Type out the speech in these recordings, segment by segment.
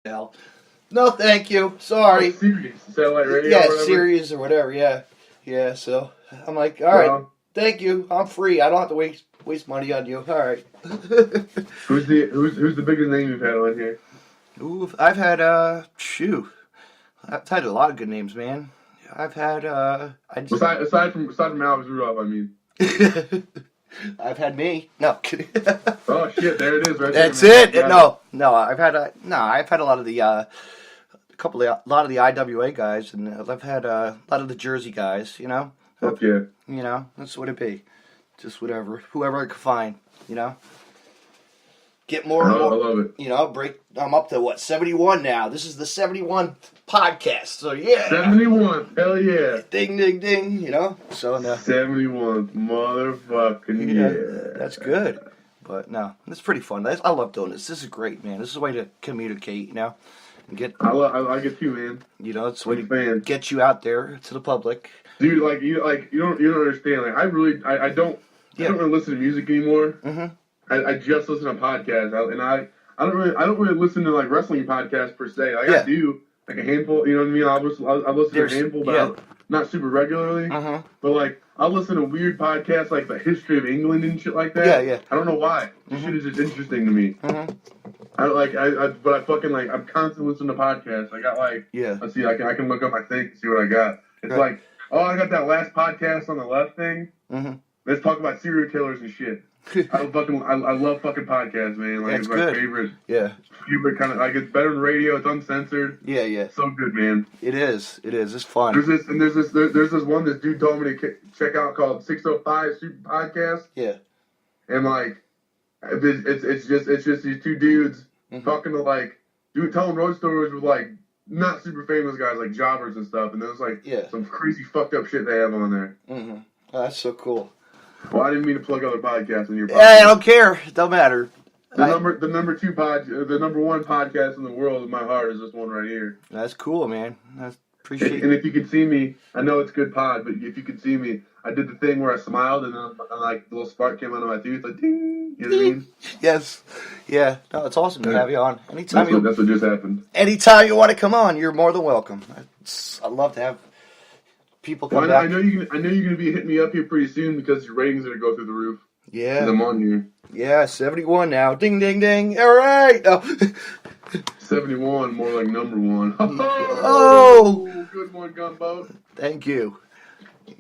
hell. No, thank you. Sorry. Sirius, satellite radio. Yeah, or whatever. Sirius or whatever. Yeah. So I'm like, all right, thank you. I'm free. I don't have to waste money on you. All right. Who's the biggest name you've had on here? Ooh, I've had I've had a lot of good names, man. I've had aside from Alex Rudolph, I mean. I've had me. No, kidding. Oh shit! There it is. Right That's there, it. No. I've had a lot of the lot of the IWA guys, and I've had a lot of the Jersey guys. You know. Fuck yeah. You know, that's what it be. Just whoever I could find. You know. Get more and more. I love it. You know, I'm up to 71 now. This is the 71 podcast. So yeah. 71. Hell yeah. Ding ding ding. You know. So no. 71. Motherfucking yeah. That's good. But no, it's pretty fun. I love doing this. This is great, man. This is a way to communicate. You know, and I like it too, man. You know, it's a way to get you out there to the public. Dude, you don't understand. Like I don't really listen to music anymore. Mm-hmm. I just listen to podcasts, and I don't really listen to like wrestling podcasts per se. Like I do like a handful, you know what I mean? I listen to a handful, but not super regularly. Uh-huh. But like I'll listen to weird podcasts like the history of England and shit like that. Yeah. I don't know why. This shit is just interesting to me. Mm-hmm. I'm constantly listening to podcasts. I got let's see, I can look up my thing and see what I got. It's like, oh, I got that last podcast on the left thing. Mm-hmm. Let's talk about serial killers and shit. I love fucking podcasts, man. Like, it's my favorite. Yeah. Favorite kind of, like, it's better than radio. It's uncensored. Yeah. So good, man. It is. It's fun. There's this one this dude told me to check out called 605 Super Podcast. Yeah. And like, it's just these two dudes talking to telling road stories with like not super famous guys like jobbers and stuff. And there's like some crazy fucked up shit they have on there. Mm-hmm. Oh, that's so cool. Well, I didn't mean to plug other podcasts in your podcast. Yeah, I don't care. It don't matter. The number one podcast in the world in my heart is this one right here. That's cool, man. I appreciate it. And if you could see me, I know it's good pod, but if you could see me, I did the thing where I smiled and then like the little spark came out of my tooth, like ding. You know what I mean? Yes. Yeah. No, it's awesome to have you on. That's what just happened. Anytime you want to come on, you're more than welcome. I love to have people come back. I know you're gonna be hitting me up here pretty soon because your ratings are gonna go through the roof. Yeah. I'm on here. Yeah, 71 now. Ding, ding, ding. All right. Oh. 71, more like number one. Oh, good one, Gunboat. Thank you.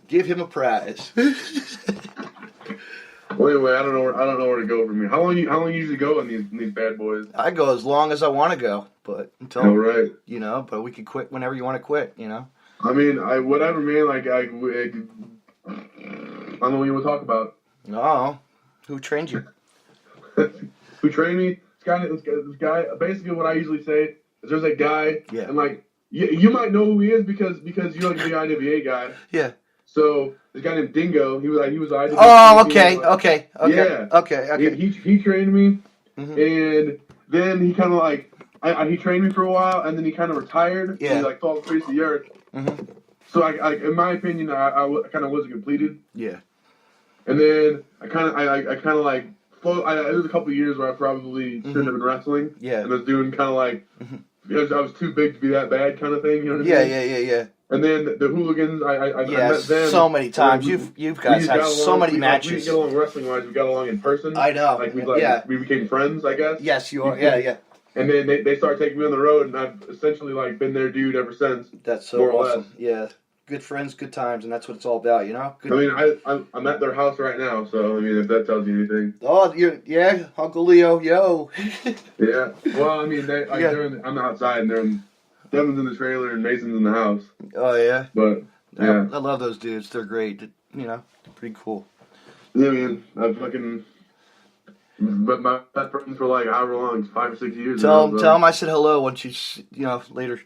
Give him a prize. Well, anyway, I don't know where to go from here. How long you usually go in these bad boys? I go as long as I want to go, but but we can quit whenever you want to quit. You know. I mean, whatever, man. Like I don't know what you want to talk about. No, who trained you? Who trained me? This guy. Basically, what I usually say is there's a guy, and like you might know who he is because you're like the IWA guy. Yeah. So this guy named Dingo, he was IWA. Oh, okay. Yeah. Okay. He trained me, and then he kind of like he trained me for a while, and then he kind of retired. Yeah. And he like fell face the earth. Mm-hmm. So I in my opinion, I kind of wasn't completed. Yeah. And then I kind of like there was a couple of years where I probably shouldn't have been wrestling. Yeah. And I was doing kind of like because I was too big to be that bad kind of thing. You know what I mean? Yeah. And then the hooligans, I met them so many times. You guys had so many matches. We didn't get along wrestling wise. We got along in person. I know. Like we became friends, I guess. Yes, you are. Yeah. And then they started taking me on the road, and I've essentially like been their dude ever since. That's so awesome. Yeah, good friends, good times, and that's what it's all about, you know. Good. I mean, I'm at their house right now, so I mean, if that tells you anything. Oh, Uncle Leo, yo. Yeah. Well, I mean, I'm outside, and Devin's in the trailer, and Mason's in the house. Oh yeah. But yeah, I love those dudes. They're great. You know, pretty cool. Yeah, man. But my best friends for like however long, 5 or 6 years. Tell them I said hello once later.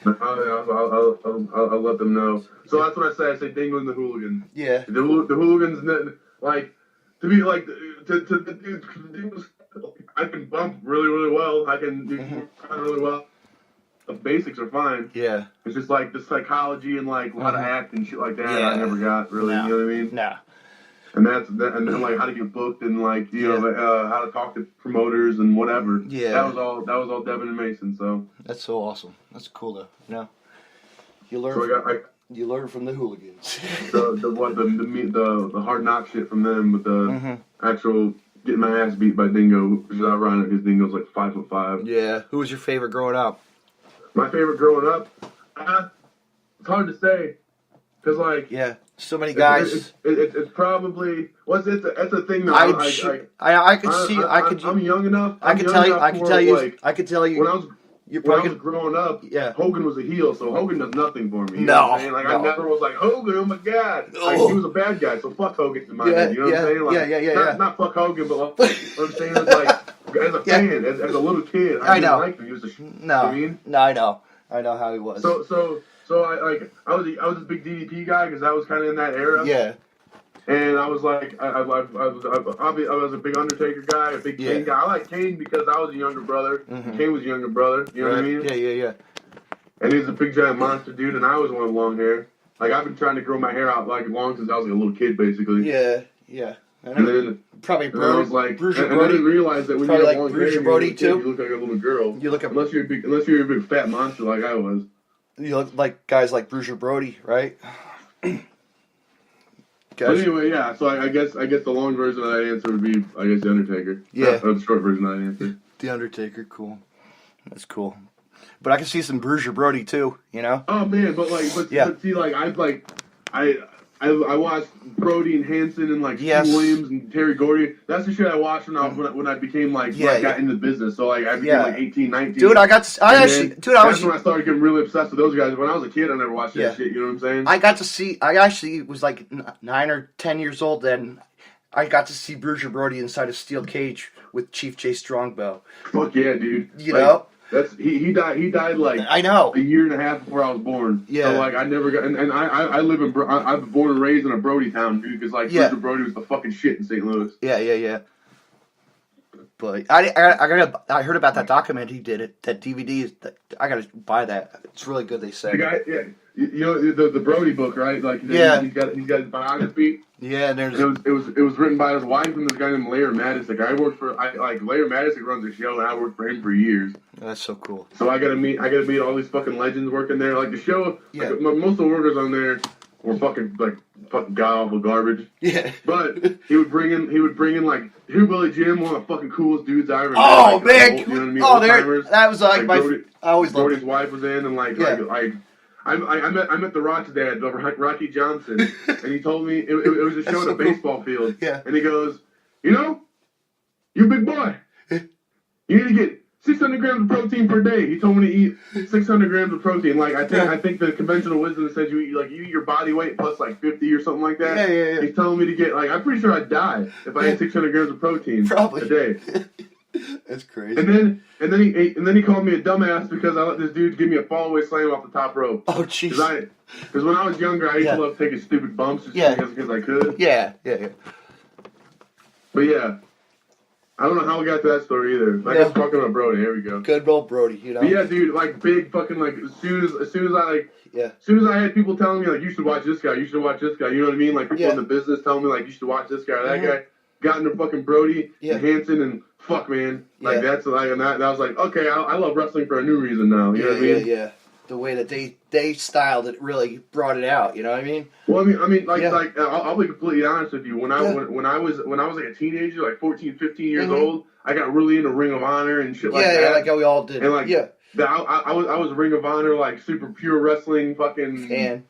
I'll let them know. So that's what I say. I say Dingo and the Hooligans. Yeah. The Hooligans, like, to be like, to I can bump really, really well. I can do really well. The basics are fine. Yeah. It's just like the psychology and like how to act and shit like that. I never got really. You know what I mean? No. And and then like how to get booked and like how to talk to promoters and whatever. Yeah, that was all Devin and Mason. So that's so awesome. That's cool though. You know, you learn. So you learn from the hooligans. the hard knock shit from them, with the actual getting my ass beat by Dingo, which is ironic because Dingo's like 5'5". Yeah. Who was your favorite growing up? My favorite growing up, it's hard to say, because like so many guys. It's probably it's a thing that I'm young enough. I can tell you. When I was growing up, Hogan was a heel, so Hogan does nothing for me. You know what I'm saying? Like I never was like Hogan. Oh my god, like, he was a bad guy, so fuck Hogan in my head. You know what I'm saying? Like, not fuck Hogan, but like, what I'm saying is like as a fan, as a little kid, I didn't like him. He was I know how he was. So I was a big DDP guy because I was kind of in that era. Yeah. And I was like, I was a big Undertaker guy, a big Kane guy. I like Kane because I was a younger brother. Kane was a younger brother. You know what I mean? Yeah. And he's a big giant monster dude, and I always wanted long hair. Like I've been trying to grow my hair out like long since I was like a little kid, basically. Yeah. And then probably Brody. I was like, Bruiser and Brody. I didn't realize that when you have long hair, Brody too. You look like a little girl. Unless you're a big fat monster like I was. You look like guys like Bruiser Brody, right? But anyway, so I guess the long version of that answer would be, I guess, The Undertaker. Yeah. Or the short version of that answer. The Undertaker, cool. That's cool. But I can see some Bruiser Brody too, you know? Oh man, but see, I watched Brody and Hanson and like Steve Williams and Terry Gordy. That's the shit I watched when I became like when I got into the business. So like I became like 18, 19. Dude, that's when I started getting really obsessed with those guys. When I was a kid, I never watched that shit. You know what I'm saying? I actually was like 9 or 10 years old then. I got to see Bruiser Brody inside a steel cage with Chief Jay Strongbow. Fuck yeah, dude. You know? He died like I know a year and a half before I was born. Yeah. So like I never got and I live in I was born and raised in a Brody town, dude, because like Bruiser Brody was the fucking shit in St. Louis. Yeah. But I heard about that document he did it. That DVD I gotta buy that. It's really good. They say. The guy, you know the Brody book, right? Like he's got his biography. Yeah, and it was written by his wife and this guy named Larry Madison. I worked for Larry Madison runs the show, and I worked for him for years. That's so cool. So I gotta meet all these fucking legends working there. Like the show, like, most of the workers on there were fucking god awful garbage. Yeah. But he would bring in like Hillbilly Jim, one of the fucking coolest dudes I ever met. Oh man! You know what I mean? Oh, that was like my. Brody, I always loved Brody's wife was in, and I met The Rock's dad, Rocky Johnson, and he told me it was a show at a baseball field. Yeah. And he goes, you big boy, you need to get 600 grams of protein per day. He told me to eat 600 grams of protein. Like I think the conventional wisdom says you eat your body weight plus like 50 or something like that. Yeah. He's telling me to get I'm pretty sure I'd die if I ate 600 grams of protein a day. That's crazy. And then he called me a dumbass because I let this dude give me a fallaway slam off the top rope. Oh jeez. Because when I was younger, I used to love taking stupid bumps just because I could. Yeah. But yeah, I don't know how we got to that story either. I guess talking about Brody. Here we go. Good old Brody, you know. But yeah, dude, like big fucking like as soon as I had people telling me like you should watch this guy, you know what I mean? Like people in the business telling me like you should watch this guy or that guy. Got into fucking Brody and Hanson and fuck man, like that's like and that was like okay, I love wrestling for a new reason now. You know what I mean? Yeah. The way that they styled it really brought it out. You know what I mean? Well, I mean, I'll be completely honest with you. When I was like a teenager, like 14, 15 years old, I got really into Ring of Honor and shit like that. Yeah, like how we all did. And I was Ring of Honor like super pure wrestling fucking fan.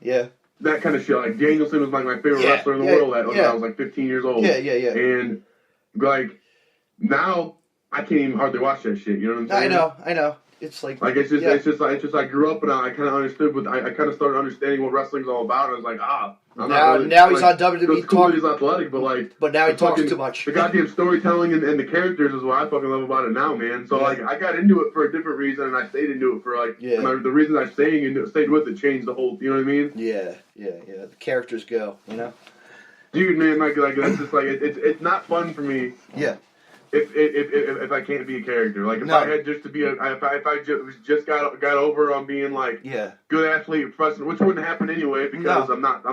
That kind of shit. Like Danielson was like my favorite wrestler in the world when I was like 15 years old. Yeah. And like now I can't even hardly watch that shit. You know what I'm saying? I know. It's like it's just I grew up and I kind of understood I kind of started understanding what wrestling's all about. And I was like, now he's on WWE. It's cool that he's athletic, but now he talks too much. The goddamn storytelling and the characters is what I fucking love about it now, man. So like I got into it for a different reason, and I stayed into it for the reason I stayed with it changed the whole. You know what I mean? Yeah. The characters go, you know. Dude, man, like that's just like it's not fun for me. Yeah. If I can't be a character, like if I had just to be if I just got over on being like good athlete, professional, which wouldn't happen anyway because I'm not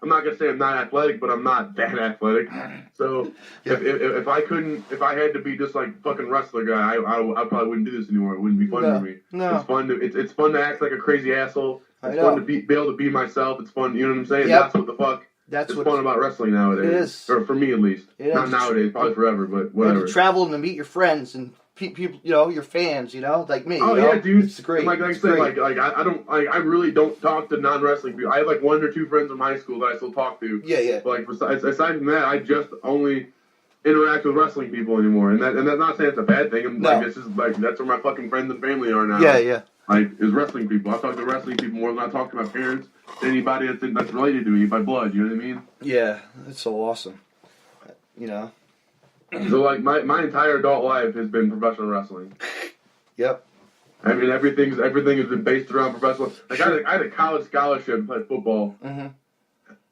I'm not gonna say I'm not athletic, but I'm not that athletic. So if I had to be just like fucking wrestler guy, I probably wouldn't do this anymore. It wouldn't be fun for me. No. It's fun to act like a crazy asshole. It's fun to be able to be myself. It's fun, you know what I'm saying? That's what the fuck. That's what's fun about wrestling nowadays. It is. Or for me at least. Not nowadays, probably forever, but whatever. And to travel and to meet your friends and people, your fans, like me. Oh yeah, dude. It's great. Like I said, I really don't talk to non-wrestling people. I have like 1 or 2 friends in high school that I still talk to. Yeah. But aside from that, I just only interact with wrestling people anymore. And that's not saying it's a bad thing. This is that's where my fucking friends and family are now. Yeah. Is wrestling people. I talk to wrestling people more than I talk to my parents, anybody that's related to me by blood, you know what I mean? Yeah, that's so awesome. So, like, my entire adult life has been professional wrestling. Yep. I mean, everything has been based around professional. Like, I had a college scholarship to play football,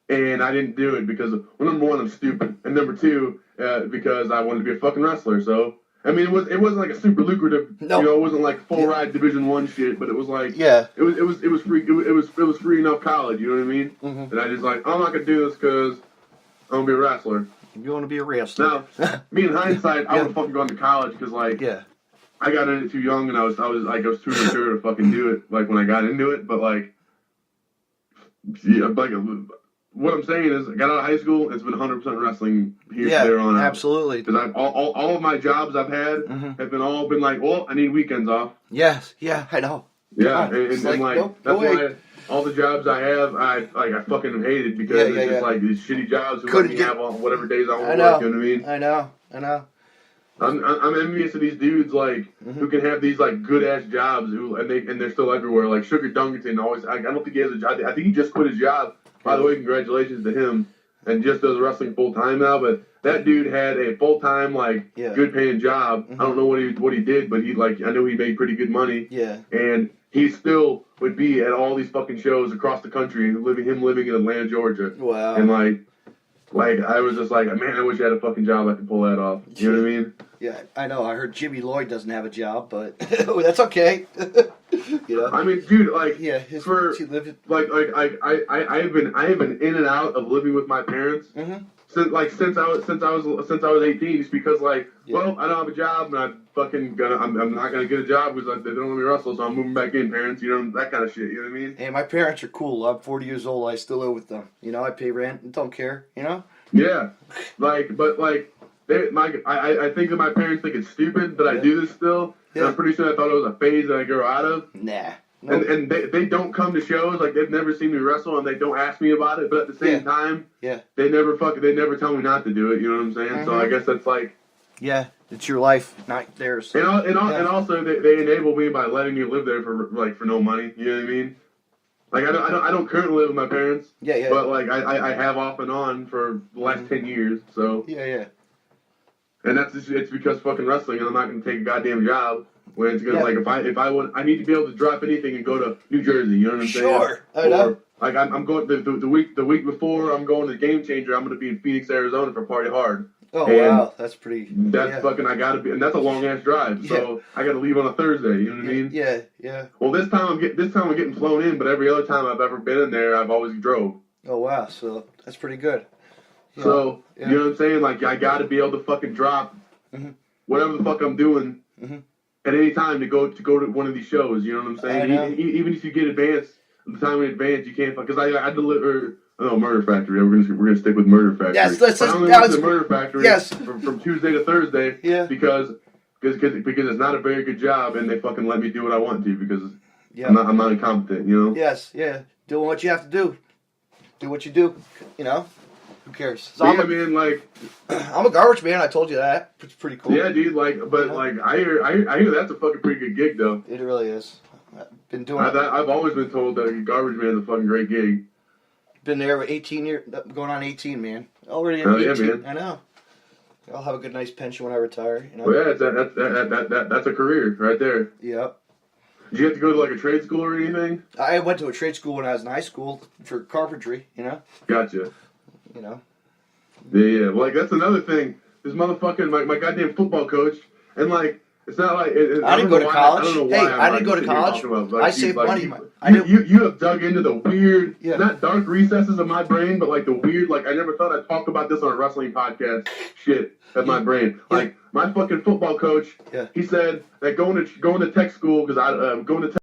and I didn't do it because, well, number one, I'm stupid, and number two, because I wanted to be a fucking wrestler, so... I mean, it wasn't like a super lucrative, it wasn't like full ride Division I shit, but it was like, it was free, it was free enough college, you know what I mean? And I just like, I'm not gonna do this because I'm gonna be a wrestler. You want to be a wrestler? Now, me in hindsight, I would have fucking gone to college because like, I got in it too young and I was too mature to fucking do it. Like when I got into it, but like, what I'm saying is, I got out of high school. It's been 100% wrestling there on out. Absolutely. Because all of my jobs I've had have been like, well, I need weekends off. Yes. Yeah, I know. Yeah, and that's why all the jobs I have, I fucking hated because it's just like these shitty jobs who let me have on whatever days I want to work. You know what I mean? I know. I'm envious of these dudes like who can have these like good ass jobs and they're still everywhere. Like Sugar Dunkerton always. I don't think he has a job. I think he just quit his job. By the way, congratulations to him, and just does wrestling full time now. But that dude had a full time, good paying job. I don't know what he did, but I know he made pretty good money. Yeah. And he still would be at all these fucking shows across the country, living in Atlanta, Georgia. Wow. And I was just like, man, I wish I had a fucking job I could pull that off. You know what I mean? Yeah, I know. I heard Jimmy Lloyd doesn't have a job, but that's okay. I mean, dude, I have been in and out of living with my parents since I was 18. Just because well, I don't have a job and I'm not gonna get a job because they don't let me wrestle, so I'm moving back in, parents. That kind of shit. You know what I mean? Hey, my parents are cool. I'm 40 years old. I still live with them. I pay rent and don't care. Yeah, I think that my parents think it's stupid that I do this still. Yeah. And I'm pretty sure I thought it was a phase that I grow out of. Nah. Nope. And they don't come to shows, they've never seen me wrestle and they don't ask me about it, but at the same time, they never tell me not to do it, you know what I'm saying? So I guess that's yeah, it's your life, not theirs. And also they enable me by letting me live there for no money, you know what I mean? I don't currently live with my parents. Yeah. But I have off and on for the last 10 years, so. Yeah. And it's because fucking wrestling, and I'm not gonna take a goddamn job when it's gonna I need to be able to drop anything and go to New Jersey. You know what I'm saying? Sure, I know. I'm going the week before I'm going to Game Changer. I'm gonna be in Phoenix, Arizona for Party Hard. Oh wow, that's pretty. That's fucking. I gotta be, and that's a long ass drive. So I gotta leave on a Thursday. You know what I mean? Yeah. Well, this time I'm getting flown in, but every other time I've ever been in there, I've always drove. Oh wow, so that's pretty good. So, you know what I'm saying? I gotta be able to fucking drop whatever the fuck I'm doing at any time to go to one of these shows. You know what I'm saying? Even if you get the time in advance, you can't. Because I deliver. Oh, Murder Factory. We're gonna stick with Murder Factory. Yes, let's. I only went to Murder Factory. Yes. From Tuesday to Thursday. Yeah. Because it's not a very good job, and they fucking let me do what I want to because I'm not incompetent. You know. Yes. Yeah. Doing what you have to do. Do what you do. Who cares? So I'm a garbage man. I told you that. It's pretty cool. Yeah, dude. I hear that's a fucking pretty good gig though. It really is. I've been doing. I've always been told that a garbage man is a fucking great gig. Been there for 18 years, going on 18, man. Already at 18. Yeah, man. I know. I'll have a good, nice pension when I retire. Well, yeah, that's a career right there. Yep. Did you have to go to a trade school or anything? I went to a trade school when I was in high school for carpentry. Gotcha. Yeah. Well, that's another thing. This motherfucking my goddamn football coach, and It's not like I didn't go to college. I don't know why. I didn't go to college. I saved money. You have dug into the weird, not dark recesses of my brain, but like the weird. Like I never thought I'd talk about this on a wrestling podcast. Shit of my brain. Like my fucking football coach. He said that going to tech school because I going to tech